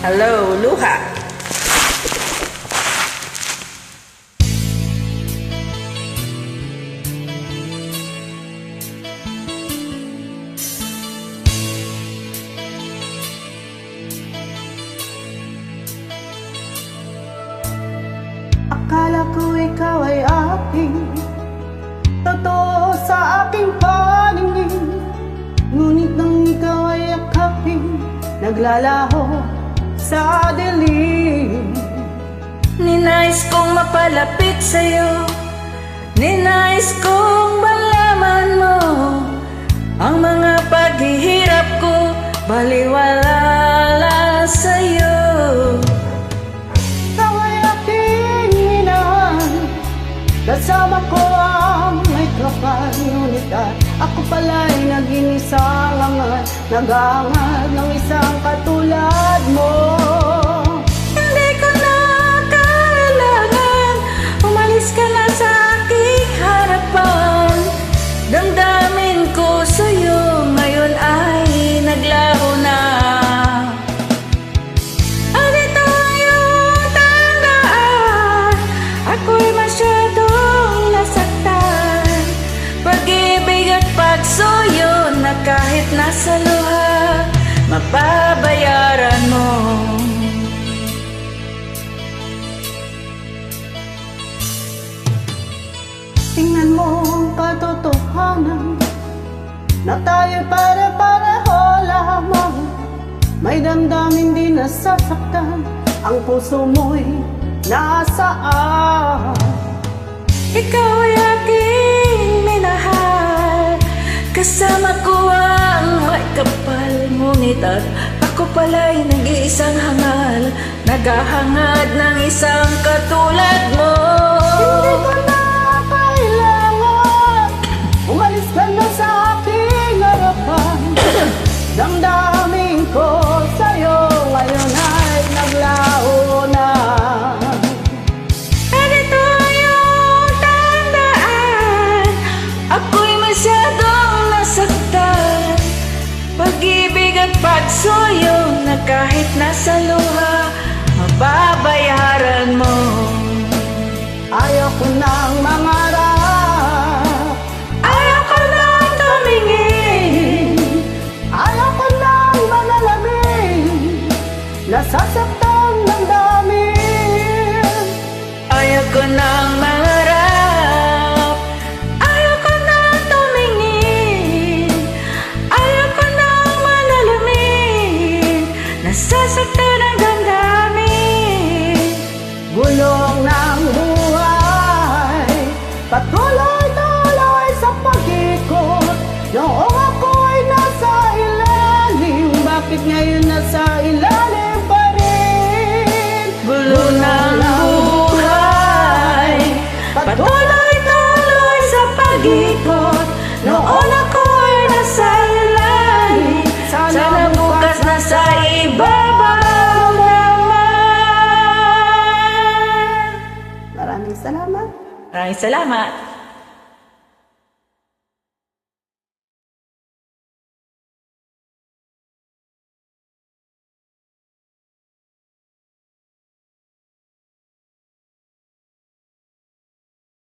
Hello, Luha! Akala ko ikaw ay aking totoo sa aking paningin, ngunit nang ikaw ay akapin, naglalaho sa dilim. Ninais kong mapalapit sa'yo, ninais kong malaman mo ang mga paghihirap ko, baliwala lang sa'yo. Ikaw ay aking minahan, kasama ko ang may kapal, ngunit ako pala'y naging isang angat, nag-aangat ng isang katulad mo. Hindi ko na kailangan, umalis ka na sa aking harapan. Damdamin ko sa'yo ngayon ay naglaho na. At ito yung tandaan, ako'y masyadong nasaktan. Pag-ibig at pagsuyo na kahit nasa luha, mababayaran mo. Tingnan mo ang katotohanan na tayo pare-pareho lamang. May damdamin di nasasaktan, ang puso mo'y nasaan. Ikaw ay aking minahal, kasama ko ang may kapal, ngunit at ako pala'y nag-iisang hangal, naghahangad ng isang katulad mo. Hindi ko na kailangan, umalis ka na sa aking harapan. Damdamin ko sa'yo ngayon ay naglaho na. At ito yung tandaan, ako'y masyadong nasaktan. Pag-ibig at pagsuyo na kahit nasa luha, mababayaran mo. Ayaw ko nang mangarap, Ayaw ko nang tumingin, ayaw ko nang manalamin, nasasaktan ng damin. ayaw ko nang mangarap, ayaw ko nang tumingin, ayaw ko nang manalamin, nasasaktan ang damdamin. Gulong ng buhay, patuloy-tuloy sa pag-ikot. Noong ako'y nasa ilalim, bakit ngayon nasa ilalim pa rin? Gulo ng buhay, patuloy-tuloy sa pag-ikot. Noon ako'y nasa ilalim, sana bukas nasa ibabaw naman. Maraming salamat. Maraming salamat.